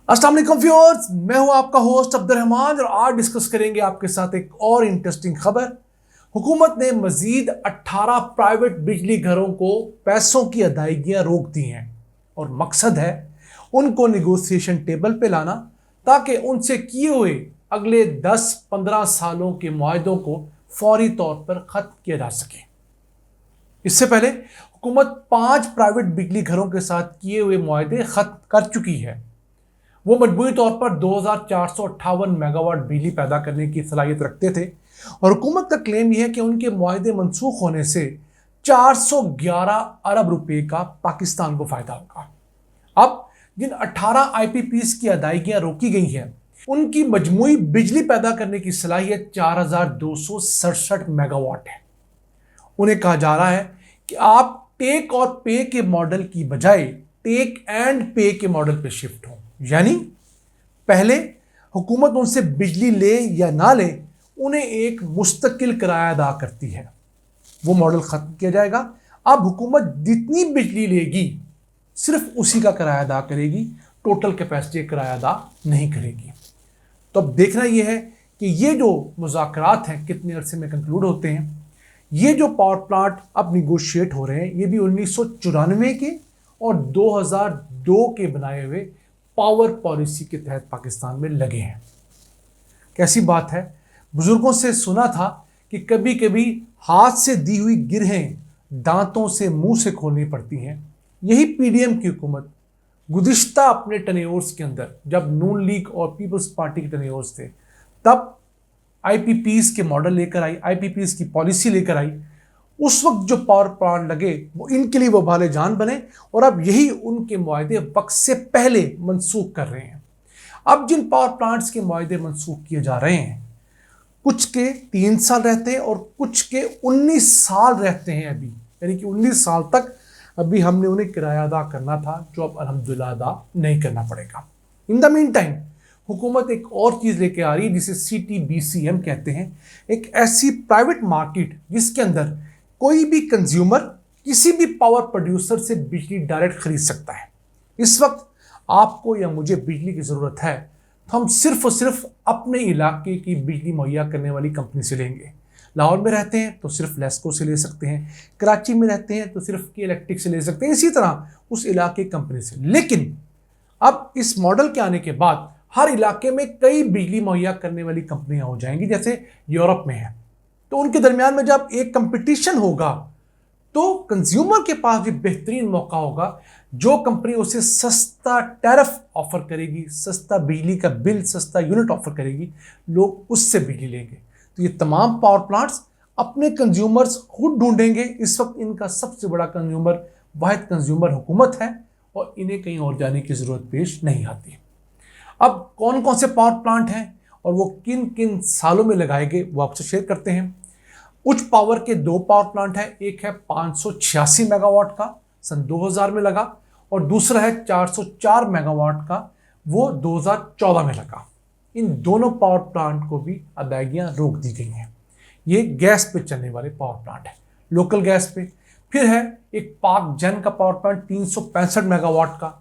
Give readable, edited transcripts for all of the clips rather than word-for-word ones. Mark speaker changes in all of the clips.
Speaker 1: अस्सलाम वालेकुम व्यूअर्स, मैं हूं आपका होस्ट अब्दुर्रहमान और आज डिस्कस करेंगे आपके साथ एक और इंटरेस्टिंग खबर। हुकूमत ने मजीद 18 प्राइवेट बिजली घरों को पैसों की अदायगियां रोक दी हैं और मकसद है उनको निगोसिएशन टेबल पे लाना ताकि उनसे किए हुए अगले 10-15 सालों के मुआहदों को फौरी तौर पर ख़त्म किया जा सके। इससे पहले हुकूमत 5 प्राइवेट बिजली घरों के साथ किए हुए मुआहदे ख़त्म कर चुकी है। वो मजबूरी तौर पर 2458 मेगावाट बिजली पैदा करने की सलाहियत रखते थे और हुकूमत का क्लेम यह है कि उनके मुआहदे मनसूख होने से 411 अरब रुपए का पाकिस्तान को फायदा होगा। अब जिन 18 आईपीपीज की अदायगियां रोकी गई हैं उनकी मजमूई बिजली पैदा करने की सलाहियत 4267 मेगावाट है। उन्हें कहा जा रहा है कि आप टेक और पे के मॉडल की बजाय टेक एंड पे के मॉडल पे शिफ्ट हो, यानी पहले हुकूमत उनसे बिजली ले या ना ले उन्हें एक मुस्तकिल किराया अदा करती है। वो मॉडल ख़त्म किया जाएगा। अब हुकूमत जितनी बिजली लेगी सिर्फ उसी का किराया अदा करेगी, टोटल कैपेसिटी किराया अदा नहीं करेगी। तो अब देखना यह है कि ये जो मुज़ाकरात हैं कितने अरसे में कंक्लूड होते हैं। ये जो पावर प्लांट अब निगोशिएट हो रहे हैं ये भी 1994 के और 2002 के बनाए हुए पावर पॉलिसी के तहत पाकिस्तान में लगे हैं। कैसी बात है, बुजुर्गों से सुना था कि कभी कभी हाथ से दी हुई गिरहें दांतों से मुंह से खोलनी पड़ती हैं। यही पीडीएम की हुकूमत गुज़िश्ता अपने टनेयोर्स के अंदर जब नून लीग और पीपल्स पार्टी के टनेयोर्स थे तब आईपीपीज के मॉडल लेकर आई, आईपीपीज की पॉलिसी लेकर आई। उस वक्त जो पावर प्लांट लगे वो इनके लिए वो भाले जान बने और अब यही उनके मुआहदे वक्त से पहले मनसूख कर रहे हैं। अब जिन पावर प्लांट्स के मुआहदे मनसूख किए जा रहे हैं कुछ के 3 साल रहते हैं और कुछ के 19 साल रहते हैं अभी, यानी कि 19 साल तक अभी हमने उन्हें किराया अदा करना था जो अब अल्हम्दुलिल्लाह अदा नहीं करना पड़ेगा। इन द मीन टाइम हुकूमत एक और चीज़ लेके आ रही है जिसे CTBCM कहते हैं, एक ऐसी प्राइवेट मार्केट जिसके अंदर कोई भी कंज्यूमर किसी भी पावर प्रोड्यूसर से बिजली डायरेक्ट खरीद सकता है। इस वक्त आपको या मुझे बिजली की ज़रूरत है तो हम सिर्फ और सिर्फ अपने इलाके की बिजली मुहैया करने वाली कंपनी से लेंगे। लाहौर में रहते हैं तो सिर्फ लेस्को से ले सकते हैं, कराची में रहते हैं तो सिर्फ की इलेक्ट्रिक से ले सकते हैं, इसी तरह उस इलाके की कंपनी से। लेकिन अब इस मॉडल के आने के बाद हर इलाके में कई बिजली मुहैया करने वाली कंपनियां हो जाएंगी जैसे यूरोप में है। तो उनके दरमियान में जब एक कंपटीशन होगा तो कंज्यूमर के पास भी बेहतरीन मौका होगा। जो कंपनी उसे सस्ता टैरिफ ऑफर करेगी, सस्ता बिजली का बिल, सस्ता यूनिट ऑफर करेगी, लोग उससे बिजली लेंगे। तो ये तमाम पावर प्लांट्स अपने कंज्यूमर्स खुद ढूंढेंगे। इस वक्त इनका सबसे बड़ा कंज्यूमर वाहिद कंज्यूमर हुकूमत है और इन्हें कहीं और जाने की ज़रूरत पेश नहीं आती। अब कौन कौन से पावर प्लांट हैं और वो किन किन सालों में लगाए गए वो आपसे शेयर करते हैं। उच्च पावर के 2 पावर प्लांट हैं, एक है 586 मेगावाट का सन 2000 में लगा और दूसरा है 404 मेगावाट का, वो 2014 में लगा। इन दोनों पावर प्लांट को भी अदायगियां रोक दी गई हैं। ये गैस पे चलने वाले पावर प्लांट है, लोकल गैस पे। फिर है एक पाक जन का पावर प्लांट 365 मेगावाट का,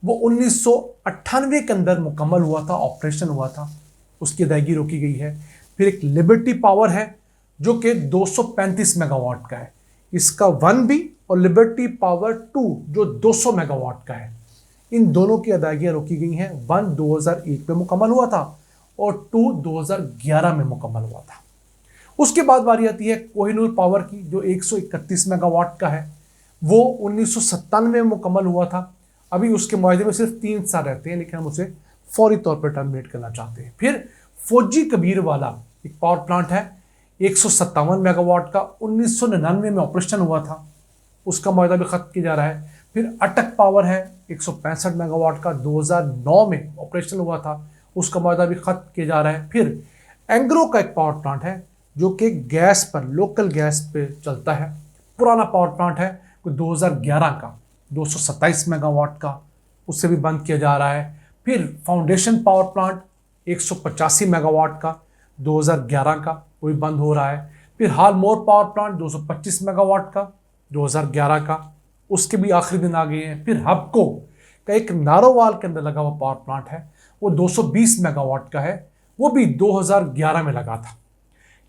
Speaker 1: वो 1998 के अंदर मुकम्मल हुआ था, ऑपरेशन हुआ था, उसकी अदायगी रोकी गई है। फिर एक लिबर्टी पावर है जो कि 235 मेगावाट का है, इसका 1B और लिबर्टी पावर 2 जो 200 मेगावाट का है, इन दोनों की अदायगियां रोकी गई हैं। 1 2001 में मुकम्मल हुआ था और 2 2011 में मुकम्मल हुआ था। उसके बाद बारी आती है कोहिनूर पावर की जो 131 मेगावाट का है, वो 1997 में मुकम्मल हुआ था। अभी उसके मुआहदे में सिर्फ 3 साल रहते हैं लेकिन हम उसे फौरी तौर पर टर्मिनेट करना चाहते हैं। फिर फौजी कबीर वाला एक पावर प्लांट है 157 मेगावाट का, 1999 में ऑपरेशन हुआ था, उसका मुआहदा भी ख़त्म किया जा रहा है। फिर अटक पावर है 165 मेगावाट का, 2009 में ऑपरेशन हुआ था, उसका मुआहदा भी ख़त्म किया जा रहा है। फिर एंग्रो का एक पावर प्लांट है जो कि गैस पर, लोकल गैस पे चलता है, पुराना पावर प्लांट है, 2011 का 227 मेगावाट का, उससे भी बंद किया जा रहा है। फिर फाउंडेशन पावर प्लांट 185 मेगावाट का 2011 का, वो भी बंद हो रहा है। फिर हालमोर पावर प्लांट 225 मेगावाट का 2011 का, उसके भी आखिरी दिन आ गए हैं। फिर हबको का एक नारोवाल के अंदर लगा हुआ पावर प्लांट है वो 220 मेगावाट का है, वो भी 2011 में लगा था।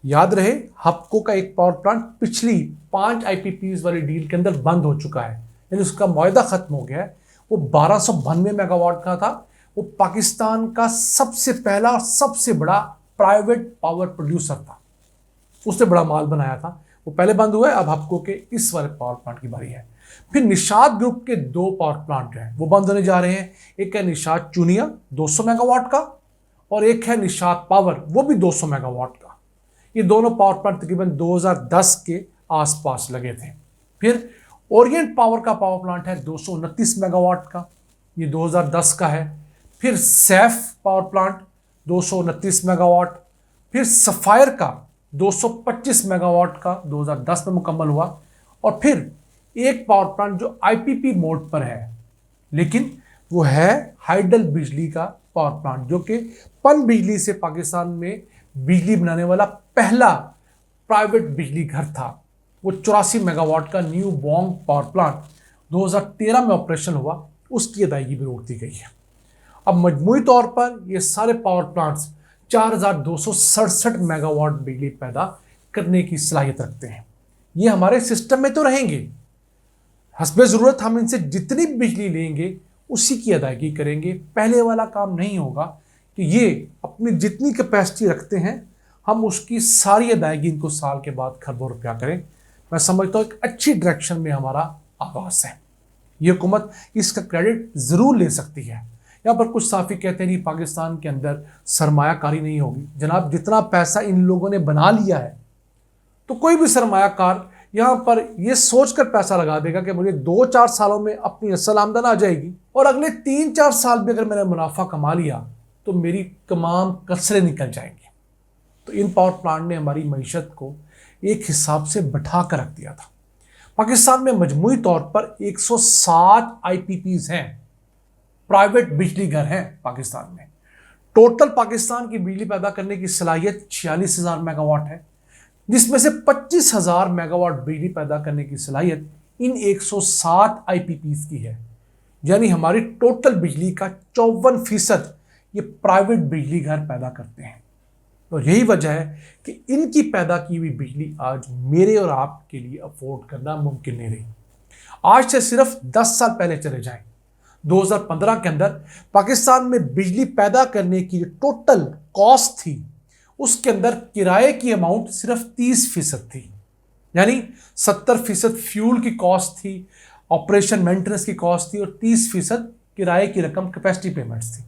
Speaker 1: याद रहे, हपको का एक पावर प्लांट पिछली 5 आईपीपीज वाली डील के अंदर बंद हो चुका है, यानी उसका मुआहदा खत्म हो गया है। वो 1292 मेगावाट का था। वो पाकिस्तान का सबसे पहला और सबसे बड़ा प्राइवेट पावर प्रोड्यूसर था। उसने बड़ा माल बनाया था। वो पहले बंद हुआ है, अब हपको के इस वाले पावर प्लांट की बारी है। फिर निशात ग्रुप के 2 पावर प्लांट हैं, वो बंद होने जा रहे हैं। एक है निशात चुनिया 200 मेगावाट का, और एक है निशात पावर, वो भी 200 मेगावाट का। ये दोनों पावर प्लांट तकरीबन 2010 के आसपास लगे थे। फिर ओरिएंट पावर का पावर प्लांट है 229 मेगावाट का, ये 2010 का है। फिर सैफ पावर प्लांट 229 मेगावाट। फिर सफायर का 225 मेगावाट का 2010 में मुकम्मल हुआ। और फिर एक पावर प्लांट जो आईपीपी मोड पर है, लेकिन वो है हाइडल बिजली का पावर प्लांट, जो कि पन बिजली से पाकिस्तान में बिजली बनाने वाला पहला प्राइवेट बिजली घर था। वो 84 मेगावाट का न्यू बोंग पावर प्लांट 2013 में ऑपरेशन हुआ, उसकी अदायगी भी रोक दी गई है। अब मजमूई तौर पर ये सारे पावर प्लांट्स 4267 मेगावाट बिजली पैदा करने की सलाहियत रखते हैं। ये हमारे सिस्टम में तो रहेंगे, हस्बे ज़रूरत हम इनसे जितनी बिजली लेंगे उसी की अदायगी करेंगे। पहले वाला काम नहीं होगा कि ये अपनी जितनी कैपेसिटी रखते हैं हम उसकी सारी अदायगी इनको साल के बाद खरबों रुपया करें। मैं समझता हूँ एक अच्छी डायरेक्शन में हमारा आगाज़ है। ये हुकूमत इसका क्रेडिट ज़रूर ले सकती है। यहाँ पर कुछ साफ़ी कहते हैं नहीं, पाकिस्तान के अंदर सरमायाकारी नहीं होगी। जनाब, जितना पैसा इन लोगों ने बना लिया है, तो कोई भी सरमायाकार यहाँ पर ये सोचकर पैसा लगा देगा कि मुझे 2-4 सालों में अपनी असल आमदन आ जाएगी, और अगले 3-4 साल भी अगर मैंने मुनाफा कमा लिया तो मेरी तमाम कसरे निकल जाएंगी। तो इन पावर प्लांट ने हमारी मईशत को एक हिसाब से बैठा कर रख दिया था। पाकिस्तान में मजमूई तौर पर 160 आईपीपीज हैं, प्राइवेट बिजली घर हैं पाकिस्तान में। टोटल पाकिस्तान की बिजली पैदा करने की सलाहियत 46,000 मेगावाट है, जिसमें से 25,000 मेगावाट बिजली पैदा करने की सलाहियत इन 160 आईपीपीज की है। यानी हमारी टोटल बिजली का 54% ये प्राइवेट बिजली घर पैदा करते हैं। और यही वजह है कि इनकी पैदा की हुई बिजली आज मेरे और आपके लिए अफोर्ड करना मुमकिन नहीं रही। आज से सिर्फ 10 साल पहले चले जाएं, 2015 के अंदर पाकिस्तान में बिजली पैदा करने की जो टोटल कॉस्ट थी, उसके अंदर किराए की अमाउंट सिर्फ 30% थी। यानी 70% फ्यूल की कॉस्ट थी, ऑपरेशन मेंटेनेंस की कॉस्ट थी, और 30% किराए की रकम कैपेसिटी पेमेंट्स थी।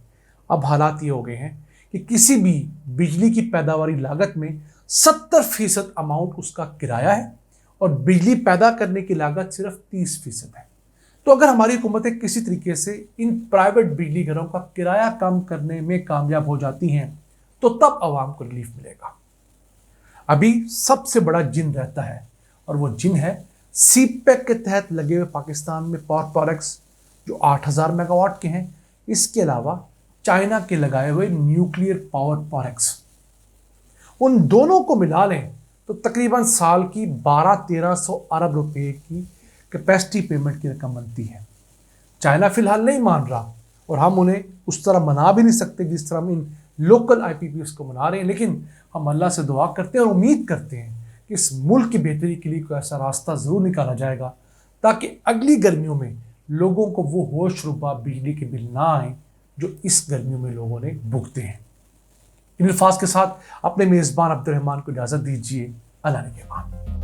Speaker 1: अब हालात ये हो गए हैं कि किसी भी बिजली की पैदावारी लागत में 70% अमाउंट उसका किराया है, और बिजली पैदा करने की लागत सिर्फ 30% है। तो अगर हमारी हुकूमतें किसी तरीके से इन प्राइवेट बिजली घरों का किराया कम करने में कामयाब हो जाती हैं, तो तब आवाम को रिलीफ मिलेगा। अभी सबसे बड़ा जिन रहता है, और वो जिन है सीपेक के तहत लगे हुए पाकिस्तान में पावर प्रोडक्ट्स जो 8,000 मेगावाट के हैं। इसके अलावा चाइना के लगाए हुए न्यूक्लियर पावर प्रोडक्ट्स, उन दोनों को मिला लें तो तकरीबन साल की 1200-1300 अरब रुपए की कैपेसिटी पेमेंट की रकम बनती है। चाइना फिलहाल नहीं मान रहा, और हम उन्हें उस तरह मना भी नहीं सकते जिस तरह हम इन लोकल आईपीपीएस को मना रहे हैं। लेकिन हम अल्लाह से दुआ करते हैं और उम्मीद करते हैं कि इस मुल्क की बेहतरी के लिए कोई ऐसा रास्ता ज़रूर निकाला जाएगा, ताकि अगली गर्मियों में लोगों को वो होश रुबा बिजली के बिल ना आए जो इस गर्मियों में लोगों ने भुगते हैं। इन अल्फाज के साथ अपने मेज़बान अब्दुल रहमान को इजाज़त दीजिए। अल्लाह ने के मान।